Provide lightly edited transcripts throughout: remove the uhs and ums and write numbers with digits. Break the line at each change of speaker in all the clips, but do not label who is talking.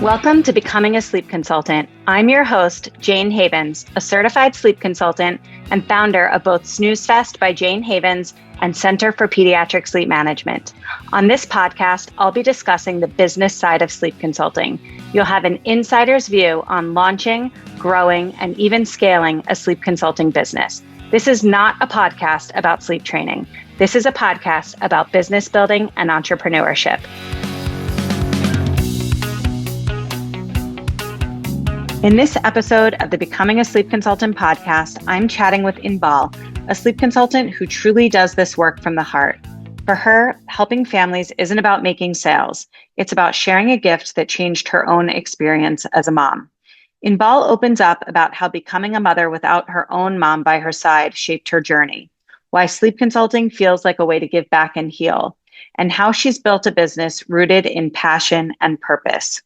Welcome to Becoming a Sleep Consultant. I'm your host, Jane Havens, a certified sleep consultant and founder of both Snooze Fest by Jane Havens and Center for Pediatric Sleep Management. On this podcast, I'll be discussing the business side of sleep consulting. You'll have an insider's view on launching, growing, and even scaling a sleep consulting business. This is not a podcast about sleep training. This is a podcast about business building and entrepreneurship. In this episode of the Becoming a Sleep Consultant podcast, I'm chatting with Inbal, a sleep consultant who truly does this work from the heart. For her, helping families isn't about making sales. It's about sharing a gift that changed her own experience as a mom. Inbal opens up about how becoming a mother without her own mom by her side shaped her journey, why sleep consulting feels like a way to give back and heal, and how she's built a business rooted in passion and purpose.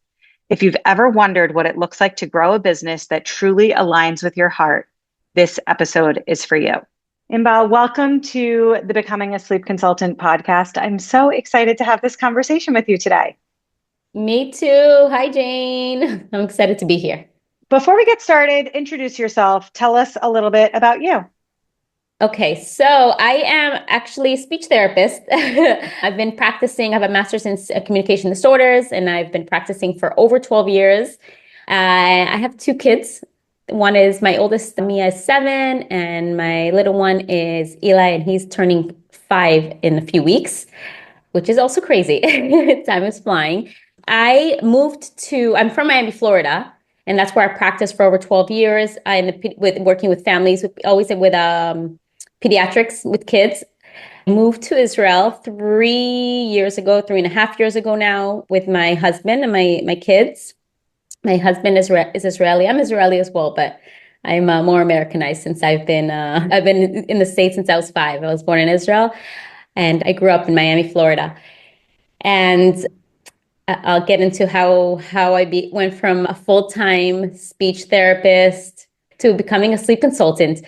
If you've ever wondered what it looks like to grow a business that truly aligns with your heart, this episode is for you. Inbal, welcome to the Becoming a Sleep Consultant podcast. I'm so excited to have this conversation with you today.
Me too. Hi, Jane. I'm excited to be here.
Before we get started, introduce yourself. Tell us a little bit about you.
Okay, so I am actually a speech therapist. I've been practicing, I have a master's in communication disorders, and I've been practicing for over 12 years. I have two kids. One is my oldest, Mia, is 7, and my little one is Eli, and he's turning 5 in a few weeks, which is also crazy. Time is flying. I'm from Miami, Florida, and that's where I practiced for over 12 years. Working with families, always with pediatrics with kids. Moved to Israel 3.5 years ago now with my husband and my kids. My husband is Israeli. I'm Israeli as well, but I'm more Americanized since I've been in the States since I was 5. I was born in Israel, and I grew up in Miami, Florida. And I'll get into how I went from a full-time speech therapist to becoming a sleep consultant.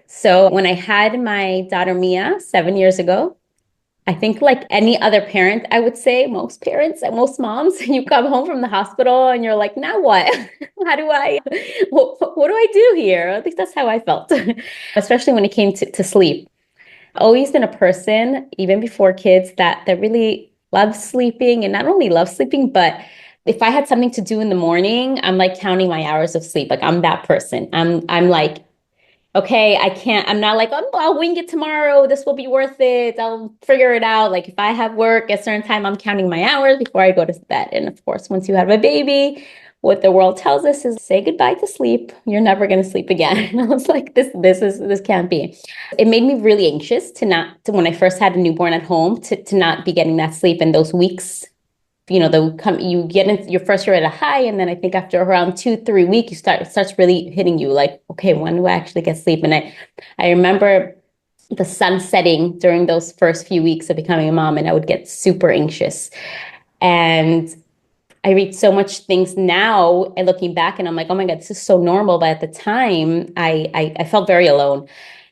So when I had my daughter Mia 7 years ago, I think like any other parent, I would say most parents and most moms, you come home from the hospital and you're like, now what? What do I do here? At least that's how I felt, especially when it came to sleep. Always been a person, even before kids, that really loves sleeping, and not only loves sleeping, but if I had something to do in the morning, I'm like counting my hours of sleep. Like I'm that person. I'm like, okay, I'm not like, oh, I'll wing it tomorrow. This will be worth it. I'll figure it out. Like if I have work at a certain time, I'm counting my hours before I go to bed. And of course, once you have a baby, what the world tells us is say goodbye to sleep. You're never going to sleep again. And I was like, this can't be. It made me really anxious when I first had a newborn at home, to not be getting that sleep in those weeks. You get into your first year at a high, and then I think after around 2-3 weeks, it starts really hitting you like, okay, when do I actually get sleep? And I remember the sun setting during those first few weeks of becoming a mom, and I would get super anxious. And I read so much things now, and looking back, and I'm like, oh my God, this is so normal. But at the time, I felt very alone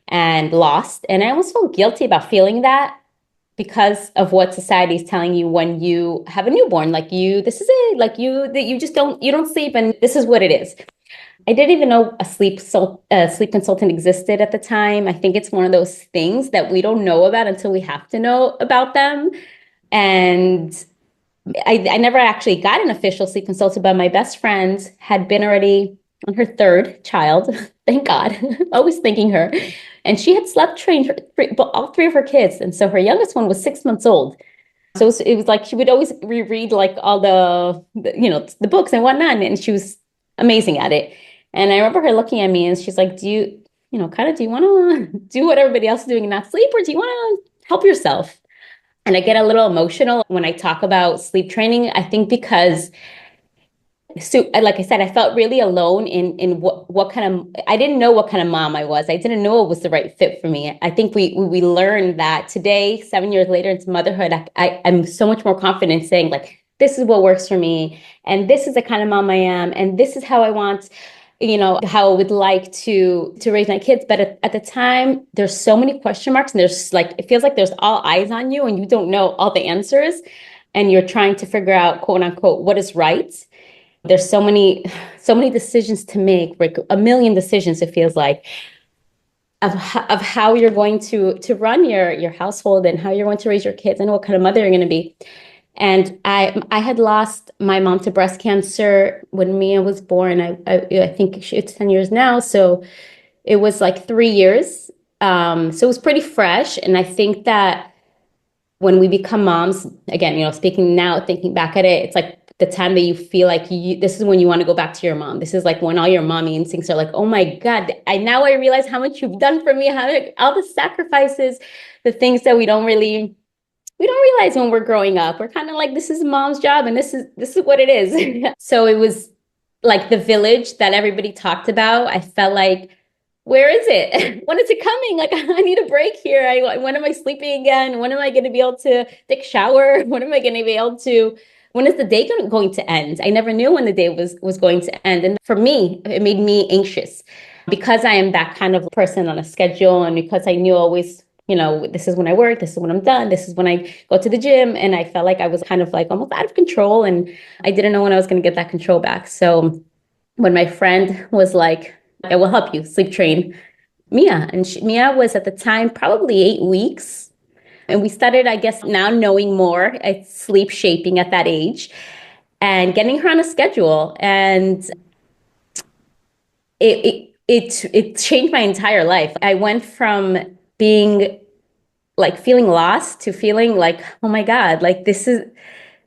and lost, and I almost felt guilty about feeling that, because of what society is telling you when you have a newborn. Like this is it. Like you don't sleep, and this is what it is. I didn't even know a sleep consultant existed at the time. I think it's one of those things that we don't know about until we have to know about them. And I never actually got an official sleep consultant, but my best friend had been already on her 3rd child. Thank God. Always thanking her. And she had slept trained all 3 of her kids. And so her youngest one was 6 months old. So it was like she would always reread like all the books and whatnot. And she was amazing at it. And I remember her looking at me and she's like, do you want to do what everybody else is doing and not sleep? Or do you want to help yourself? And I get a little emotional when I talk about sleep training. I think because, so like I said, I felt really alone in what kind of, I didn't know what kind of mom I was. I didn't know it was the right fit for me. I think we learned that today, 7 year later into motherhood, I'm so much more confident saying like, this is what works for me. And this is the kind of mom I am. And this is how I want, how I would like to raise my kids. But at the time, there's so many question marks, and there's like, it feels like there's all eyes on you and you don't know all the answers. And you're trying to figure out, quote unquote, what is right. There's so many decisions to make, like a million decisions, it feels like, of how you're going to run your household and how you're going to raise your kids and what kind of mother you're going to be. And I had lost my mom to breast cancer when Mia was born. I think it's 10 years now. So it was like 3 years. So it was pretty fresh. And I think that when we become moms, again, speaking now, thinking back at it, it's like the time that you feel like this is when you want to go back to your mom. This is like when all your mommy instincts are like, oh my God, I realize how much you've done for me, all the sacrifices, the things that we don't realize when we're growing up. We're kind of like, this is mom's job and this is what it is. So it was like the village that everybody talked about. I felt like, where is it? When is it coming? Like, I need a break here. When am I sleeping again? When am I going to be able to take a shower? When am I going to be able to, when is the day going to end? I never knew when the day was going to end. And for me, it made me anxious because I am that kind of person on a schedule. And because I knew always, this is when I work, this is when I'm done, this is when I go to the gym. And I felt like I was kind of like almost out of control. And I didn't know when I was going to get that control back. So when my friend was like, I will help you sleep train Mia. And Mia was at the time probably 8 weeks. And we started, I guess, now knowing more at sleep shaping at that age and getting her on a schedule. And it changed my entire life. I went from being like feeling lost to feeling like, oh my God, like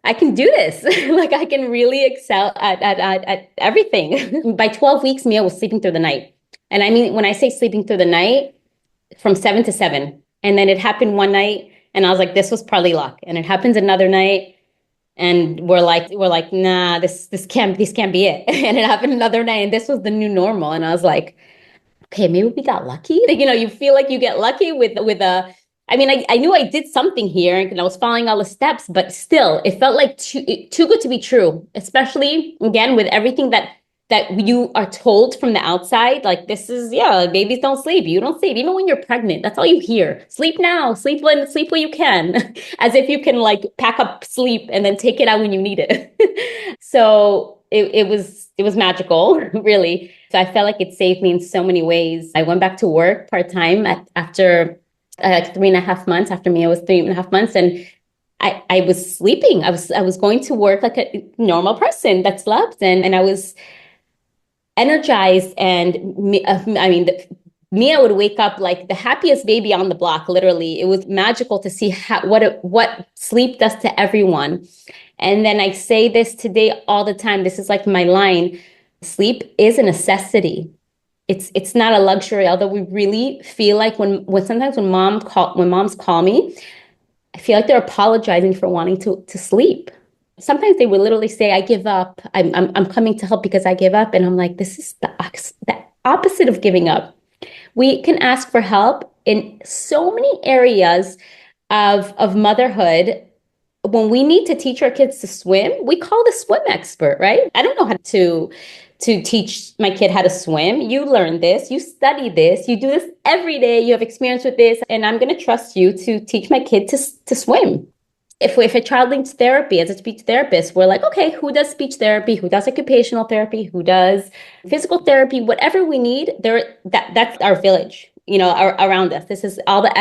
I can do this. Like I can really excel at everything. By 12 weeks, Mia was sleeping through the night. And I mean, when I say sleeping through the night, from 7 to 7. And then it happened one night and I was like, this was probably luck. And it happens another night and we're like, nah, this can't be it. And it happened another night and this was the new normal. And I was like, okay, maybe we got lucky. Like, you feel like you get lucky with I mean, I knew I did something here and I was following all the steps, but still it felt like too good to be true, especially again, with everything that you are told from the outside. Like this is, babies don't sleep. You don't sleep. Even when you're pregnant, that's all you hear. Sleep now, sleep when you can, as if you can like pack up sleep and then take it out when you need it. So it was magical, really. So I felt like it saved me in so many ways. I went back to work part-time after like 3.5 months, after Mia was 3.5 months. And I was sleeping. I was going to work like a normal person that slept. And I was energized. And Mia would wake up like the happiest baby on the block, literally. It was magical to see what sleep does to everyone. And then I say this today all the time. This is like my line. Sleep is a necessity. It's not a luxury, although we really feel like when sometimes when moms call me, I feel like they're apologizing for wanting to sleep. Sometimes they will literally say, I give up. I'm coming to help because I give up. And I'm like, this is the opposite of giving up. We can ask for help in so many areas of motherhood. When we need to teach our kids to swim, we call the swim expert, right? I don't know how to teach my kid how to swim. You learn this, you study this, you do this every day, you have experience with this, and I'm going to trust you to teach my kid to swim. If a child needs therapy, as a speech therapist, we're like, okay, who does speech therapy? Who does occupational therapy? Who does physical therapy? Whatever we need, that's our village, around us. This is all the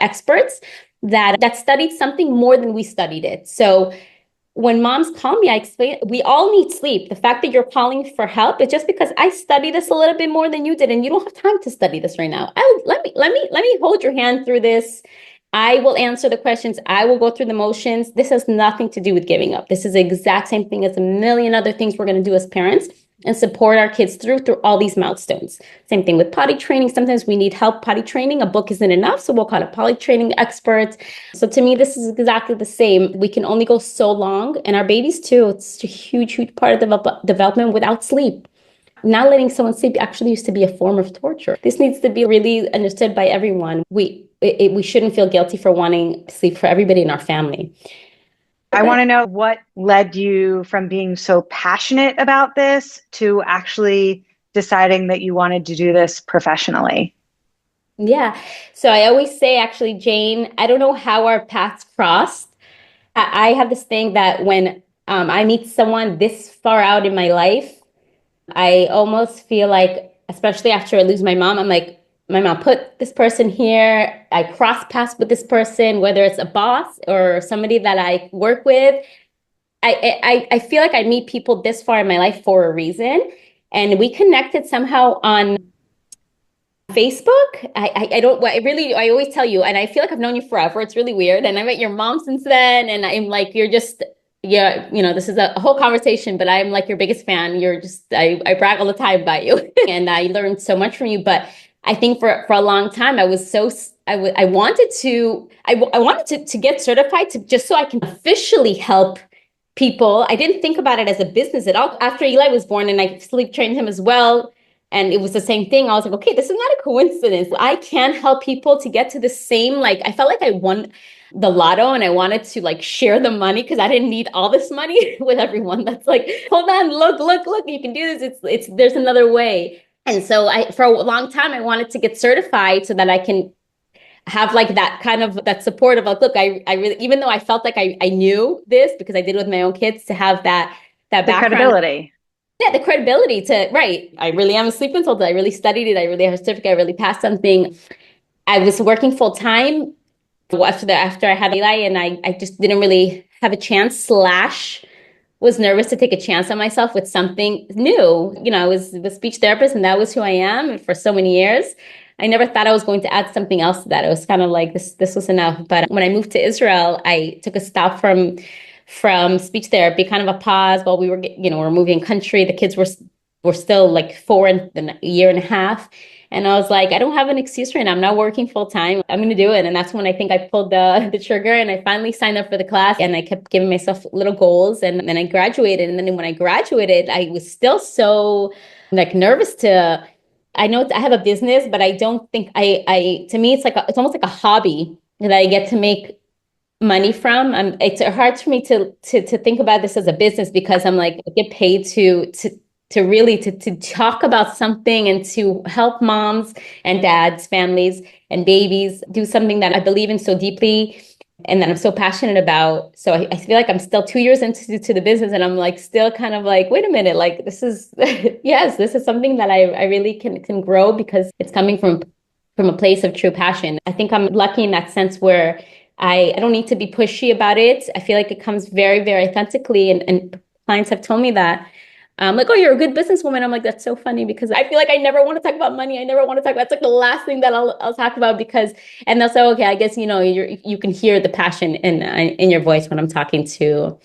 experts that studied something more than we studied it. So when moms call me, I explain we all need sleep. The fact that you're calling for help is just because I studied this a little bit more than you did, and you don't have time to study this right now. Let me hold your hand through this. I will answer the questions. I will go through the motions. This has nothing to do with giving up. This is the exact same thing as a million other things we're going to do as parents and support our kids through all these milestones. Same thing with potty training. Sometimes we need help potty training. A book isn't enough, so we'll call it potty training experts. So to me, this is exactly the same. We can only go so long, and our babies too. It's a huge, huge part of development without sleep. Not letting someone sleep actually used to be a form of torture. This needs to be really understood by everyone. We shouldn't feel guilty for wanting sleep for everybody in our family.
I want to know what led you from being so passionate about this to actually deciding that you wanted to do this professionally.
Yeah. So I always say, actually, Jane, I don't know how our paths crossed. I have this thing that when I meet someone this far out in my life, I almost feel like, especially after I lose my mom, I'm like, my mom put this person here. I cross paths with this person, whether it's a boss or somebody that I work with. I feel like I meet people this far in my life for a reason. And we connected somehow on Facebook. I don't, I really, I always tell you, and I feel like I've known you forever. It's really weird. And I met your mom since then. And I'm like, you're just, yeah, this is a whole conversation, but I'm like your biggest fan. You're just, I brag all the time about you. And I learned so much from you. But I think for a long time, I was so, I wanted to, I wanted to get certified to just so I can officially help people. I didn't think about it as a business at all. After Eli was born and I sleep trained him as well, and it was the same thing. I was like, okay, this is not a coincidence. I can help people to get to the same, like, I felt like I won the lotto and I wanted to like share the money because I didn't need all this money with everyone. That's like, hold on, look, you can do this. There's another way. And so for a long time, I wanted to get certified so that I can have like that kind of that support of like, look, I really, even though I felt like I knew this because I did it with my own kids, to have that
the
background.
credibility.
Yeah, the credibility to, right. I really am a sleep consultant. I really studied it. I really have a certificate. I really passed something. I was working full time after I had Eli, and I just didn't really have a chance, slash was nervous to take a chance on myself with something new. I was a speech therapist and that was who I am for so many years. I never thought I was going to add something else to that. It was kind of like this was enough. But when I moved to Israel, I took a stop from speech therapy, kind of a pause while we're moving country. The kids were still like 4 and a year and a half. And I was like, I don't have an excuse right now. I'm not working full time. I'm going to do it. And that's when I think I pulled the trigger and I finally signed up for the class, and I kept giving myself little goals. And then I graduated. And then when I graduated, I was still so like nervous I know I have a business, but I don't think to me, it's almost like a hobby that I get to make money from. It's hard for me to think about this as a business because I'm like, I get paid to really to talk about something and to help moms and dads, families and babies do something that I believe in so deeply and that I'm so passionate about. So I feel like I'm still 2 years into the business, and I'm like still kind of like, wait a minute, like this is yes, this is something that I really can grow because it's coming from a place of true passion. I think I'm lucky in that sense where I don't need to be pushy about it. I feel like it comes very, very authentically, and clients have told me that. Like, oh, you're a good businesswoman. I'm like, that's so funny because I feel like I never want to talk about money. I never want to talk about, it's like the last thing that I'll talk about because, and they'll say, okay, I guess, you can hear the passion in your voice when I'm talking to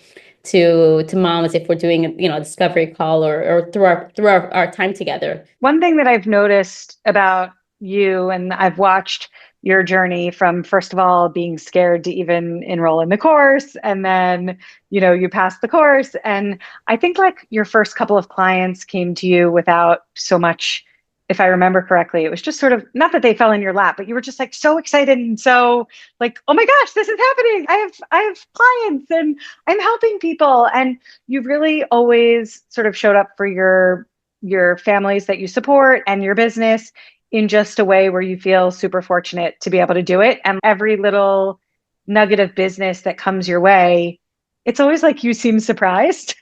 moms, if we're doing a discovery call or through our time together.
One thing that I've noticed about you, and I've watched your journey from, first of all, being scared to even enroll in the course. And then, you passed the course. And I think like your first couple of clients came to you without so much, if I remember correctly, it was just sort of, not that they fell in your lap, but you were just like so excited and so like, oh my gosh, this is happening. I have clients and I'm helping people. And you really always sort of showed up for your families that you support and your business in just a way where you feel super fortunate to be able to do it. And every little nugget of business that comes your way, it's always like you seem surprised.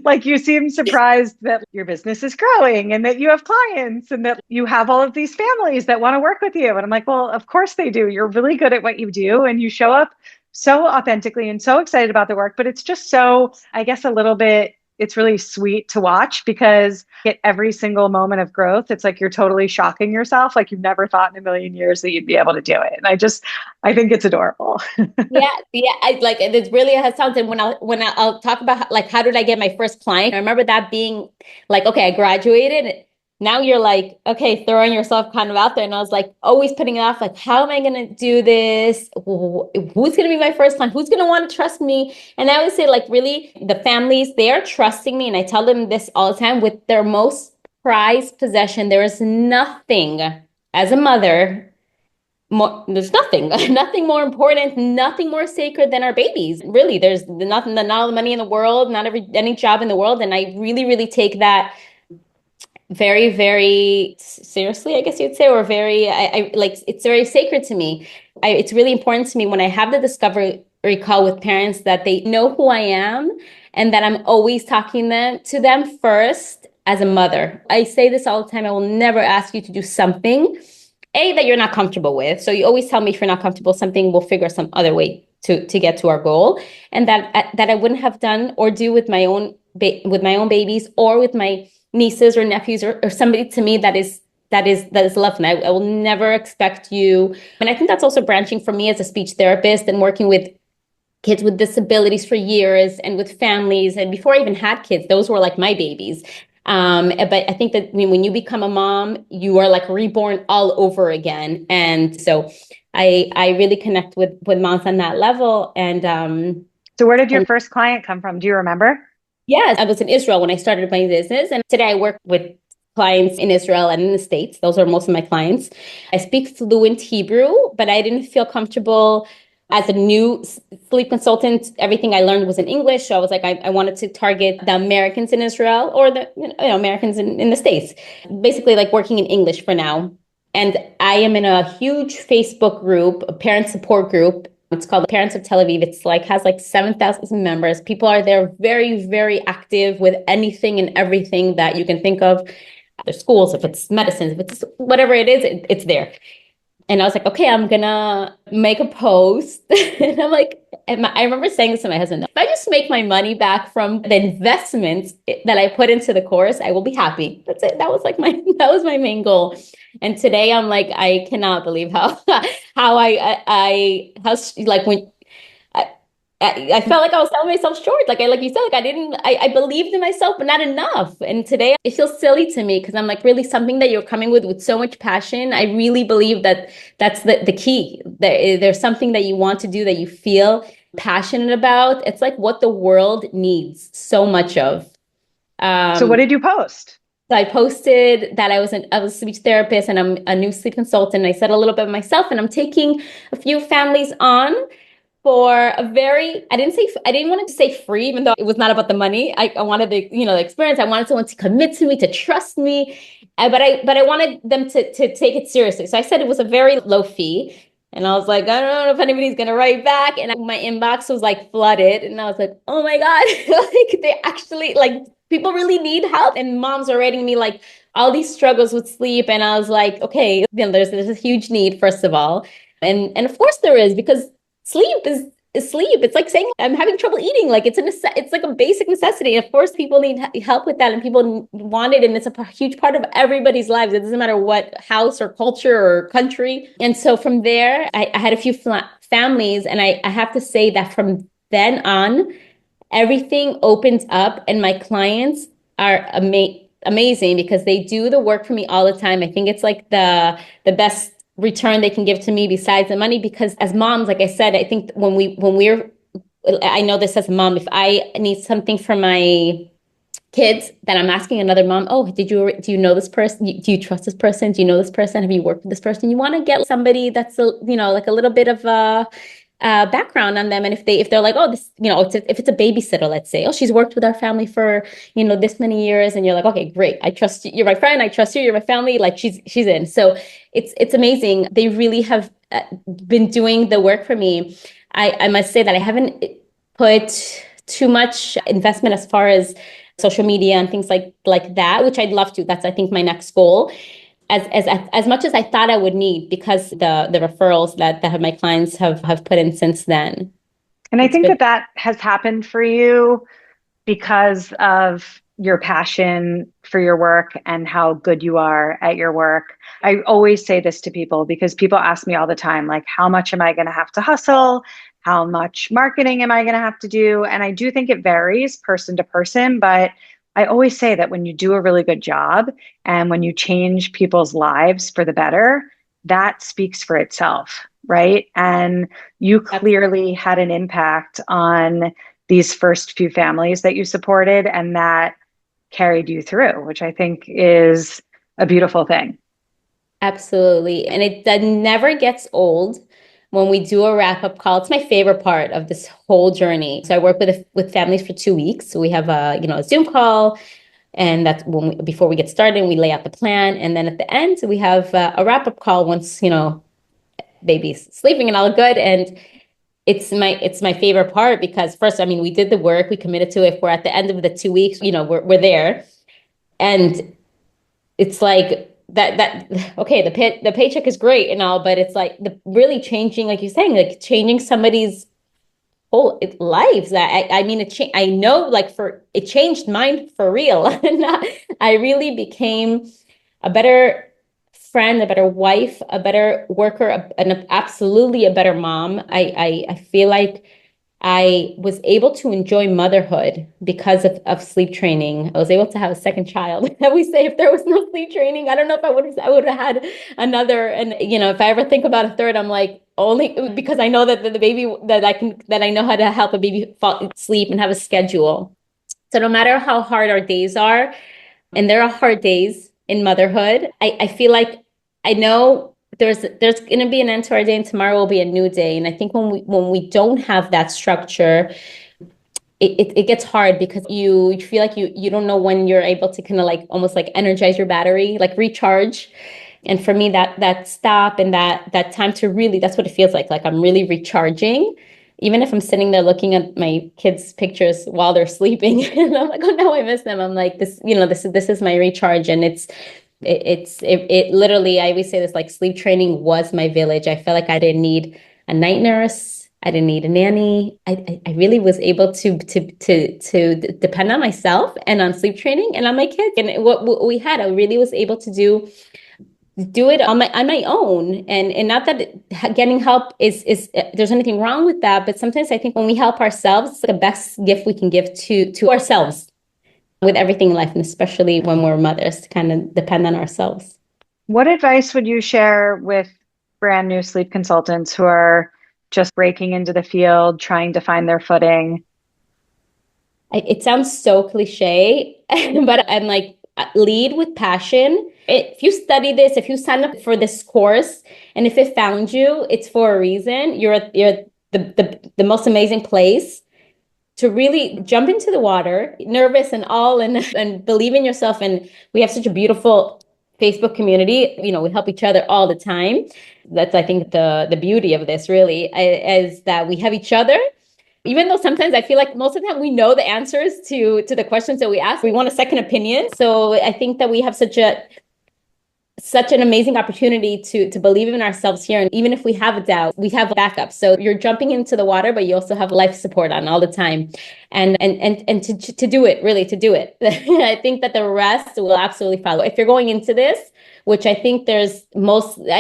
Like you seem surprised that your business is growing and that you have clients and that you have all of these families that want to work with you. And I'm like, well, of course they do. You're really good at what you do. And you show up so authentically and so excited about the work. But it's just so, I guess, it's really sweet to watch because at every single moment of growth, it's like you're totally shocking yourself. Like you've never thought in a million years that you'd be able to do it. And I think it's adorable.
Yeah. I like it really has sounds. And when I'll talk about like, how did I get my first client? I remember that being like, okay, I graduated. Now you're like, okay, throwing yourself kind of out there. And I was like, always putting it off, like, how am I going to do this? Who's going to be my first client? Who's going to want to trust me? And I would say like, really, the families, they are trusting me. And I tell them this all the time, with their most prized possession. There is nothing as a mother there's nothing, nothing more important, nothing more sacred than our babies. Really, there's not all the money in the world, not any job in the world. And I really, really take that very, very seriously, I guess you'd say, or very, I like, it's very sacred to me. It's really important to me when I have the recall with parents that they know who I am and that I'm always talking to them first as a mother. I say this all the time. I will never ask you to do something, that you're not comfortable with. So you always tell me if you're not comfortable with something, we'll figure some other way to get to our goal. And that I wouldn't have done or do with my own babies or with my nieces or nephews or somebody to me that is love. And I will never expect you. And I think that's also branching for me as a speech therapist and working with kids with disabilities for years and with families. And before I even had kids, those were like my babies. But I think that when you become a mom, you are like reborn all over again. And so I really connect with moms on that level. And
so where did your first client come from? Do you remember?
yes, I was in Israel when I started my business. And today I work with clients in Israel and in the States. Those are most of my clients. I speak fluent Hebrew, but I didn't feel comfortable as a new sleep consultant. Everything I learned was in English. So I was like, I wanted to target the Americans in Israel or the Americans in the States, basically like working in English for now. And I am in a huge Facebook group, a parent support group. It's called Parents of Tel Aviv. It's like has like 7,000 members. People are there very, very active with anything and everything that you can think of. Their schools, if it's medicines, if it's whatever it is, it's there. And I was like, okay, I'm gonna make a post. And I'm like, I remember saying this to my husband, if I just make my money back from the investments that I put into the course, I will be happy. That's it. That was my main goal. And today I'm like, I cannot believe how like when I felt like I was selling myself short. Like you said, I believed in myself, but not enough. And today it feels silly to me because I'm like, really something that you're coming with so much passion. I really believe that that's the key. There's something that you want to do that you feel passionate about. It's like what the world needs so much of.
So what did you post?
So I posted that I was a speech therapist and I'm a new sleep consultant. I said a little bit of myself and I'm taking a few families on for a very, I didn't want to say free, even though it was not about the money. I wanted the experience. I wanted someone to commit to me, to trust me. But I wanted them to take it seriously. So I said it was a very low fee. And I was like, I don't know if anybody's going to write back. And my inbox was like flooded. And I was like, oh my God, like they actually like people really need help. And moms are writing me like all these struggles with sleep. And I was like, okay, there's a huge need, first of all. And of course there is, because sleep is sleep. It's like saying I'm having trouble eating. Like it's like a basic necessity. Of course, people need help with that, and people want it, and it's a huge part of everybody's lives. It doesn't matter what house or culture or country. And so from there, I had a few families, and I have to say that from then on, everything opens up, and my clients are amazing because they do the work for me all the time. I think it's like the best return they can give to me besides the money, because as moms, like I said, I think I know this as a mom, if I need something for my kids, then I'm asking another mom, oh, do you know this person? Do you trust this person? Do you know this person? Have you worked with this person? You want to get somebody that's like a little bit of a background on them. And if they're like, oh, this, if it's a babysitter, let's say, oh, she's worked with our family for, this many years. And you're like, okay, great. I trust you. You're my friend. I trust you. You're my family. Like she's in. So it's amazing. They really have been doing the work for me. I must say that I haven't put too much investment as far as social media and things like that, which I'd love to. That's, I think, my next goal. As much as I thought I would need, because the referrals that my clients have put in since then.
And I think that has happened for you because of your passion for your work and how good you are at your work. I always say this to people because people ask me all the time, like, how much am I going to have to hustle? How much marketing am I going to have to do? And I do think it varies person to person, but I always say that when you do a really good job and when you change people's lives for the better, that speaks for itself, right? And you clearly had an impact on these first few families that you supported, and that carried you through, which I think is a beautiful thing.
Absolutely. And that never gets old. When we do a wrap-up call, it's my favorite part of this whole journey. So I work with families for 2 weeks. So we have a Zoom call, and that's before we get started, we lay out the plan, and then at the end we have a wrap-up call once baby's sleeping and all good. And it's my favorite part because first, I mean, we did the work, we committed to it. We're at the end of the 2 weeks, we're there. And it's like that okay, the paycheck is great and all, but it's like the really changing, like you're saying, like changing somebody's whole lives. That I mean, I know, like, for it changed mine for real. And I really became a better friend, a better wife, a better worker, and absolutely a better mom. I feel like I was able to enjoy motherhood because of sleep training. I was able to have a second child. We say if there was no sleep training, I don't know if I would have had another. And if I ever think about a third, I'm like, only because I know that the baby that I know how to help a baby fall sleep and have a schedule. So no matter how hard our days are, and there are hard days in motherhood, I feel like I know there's going to be an end to our day, and tomorrow will be a new day. And I think when we don't have that structure, it gets hard because you feel like you don't know when you're able to kind of like almost like energize your battery, like recharge. And for me, that stop and that time to really, that's what it feels like I'm really recharging. Even if I'm sitting there looking at my kids' pictures while they're sleeping, and I'm like, oh no, I miss them. I'm like, this is my recharge. And it literally, I always say this, like, sleep training was my village. I felt like I didn't need a night nurse. I didn't need a nanny. I really was able to depend on myself and on sleep training and on my kids. And what we had, I really was able to do it on my own. And not that getting help is there's anything wrong with that, but sometimes I think when we help ourselves, it's the best gift we can give to ourselves with everything in life, and especially when we're mothers, to kind of depend on ourselves.
What advice would you share with brand new sleep consultants who are just breaking into the field, trying to find their footing?
It sounds so cliche, but I'm like, lead with passion. If you study this, if you sign up for this course, and if it found you, it's for a reason. You're the most amazing place to really jump into the water, nervous and all, and believe in yourself. And we have such a beautiful Facebook community. We help each other all the time. That's, I think, the beauty of this really is that we have each other. Even though sometimes I feel like most of the time we know the answers to the questions that we ask, we want a second opinion. So I think that we have such an amazing opportunity to believe in ourselves here. And even if we have a doubt, we have backup. So you're jumping into the water, but you also have life support on all the time. And to do it, really, to do it. I think that the rest will absolutely follow. If you're going into this, which I think I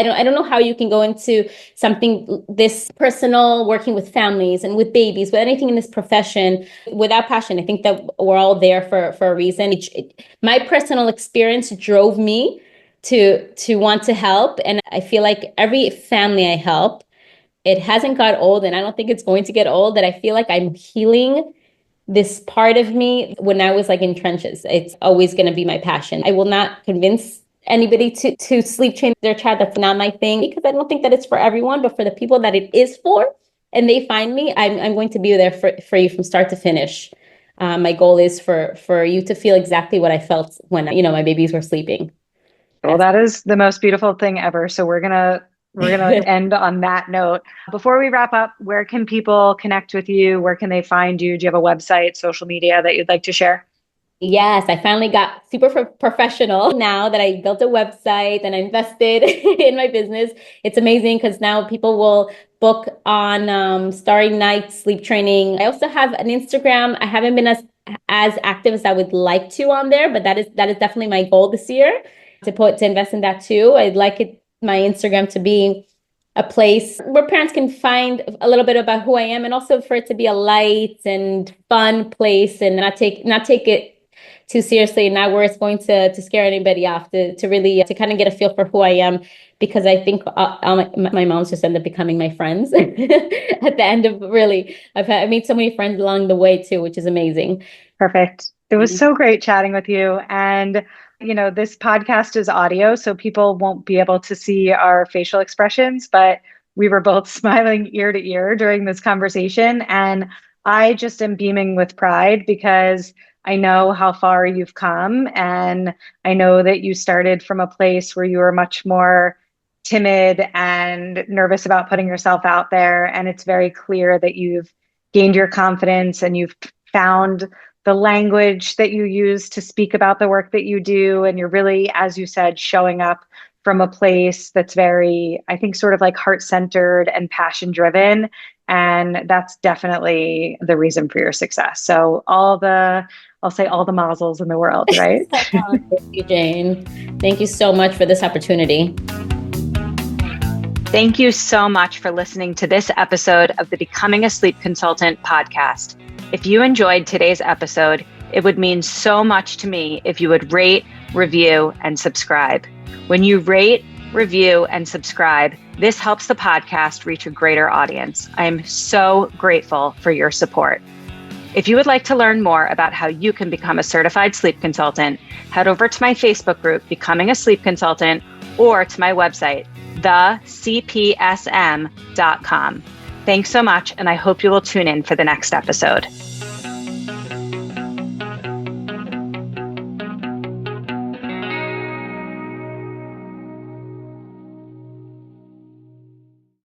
don't know how you can go into something this personal, working with families and with babies, with anything in this profession without passion. I think that we're all there for a reason. My personal experience drove me to want to help. And I feel like every family I help, it hasn't got old, and I don't think it's going to get old, that I feel like I'm healing this part of me when I was like in trenches. It's always going to be my passion. I will not convince anybody to sleep train their child. That's not my thing, because I don't think that it's for everyone, but for the people that it is for, and they find me, I'm going to be there for you from start to finish. My goal is for you to feel exactly what I felt when my babies were sleeping.
Well, that is the most beautiful thing ever. So we're gonna end on that note. Before we wrap up, where can people connect with you? Where can they find you? Do you have a website, social media that you'd like to share?
Yes, I finally got super professional now that I built a website and I invested in my business. It's amazing because now people will book on Starry Night sleep training. I also have an Instagram. I haven't been as active as I would like to on there, but that is definitely my goal this year, to invest in that too. I'd like my Instagram to be a place where parents can find a little bit about who I am, and also for it to be a light and fun place, and not take it too seriously, and not where it's going to scare anybody off, to really to kind of get a feel for who I am, because I think my moms just end up becoming my friends at the end of, really, I made so many friends along the way too, which is amazing.
Perfect. It was so great chatting with you. And, this podcast is audio, so people won't be able to see our facial expressions, but we were both smiling ear to ear during this conversation. And I just am beaming with pride because I know how far you've come. And I know that you started from a place where you were much more timid and nervous about putting yourself out there. And it's very clear that you've gained your confidence and you've found the language that you use to speak about the work that you do. And you're really, as you said, showing up from a place that's very, I think, sort of like heart-centered and passion-driven. And that's definitely the reason for your success. So I'll say all the mazel's in the world, right?
Thank you, Jane. Thank you so much for this opportunity.
Thank you so much for listening to this episode of the Becoming a Sleep Consultant podcast. If you enjoyed today's episode, it would mean so much to me if you would rate, review, and subscribe. When you rate, review, and subscribe, this helps the podcast reach a greater audience. I am so grateful for your support. If you would like to learn more about how you can become a certified sleep consultant, head over to my Facebook group, Becoming a Sleep Consultant, or to my website, thecpsm.com. Thanks so much, and I hope you will tune in for the next episode.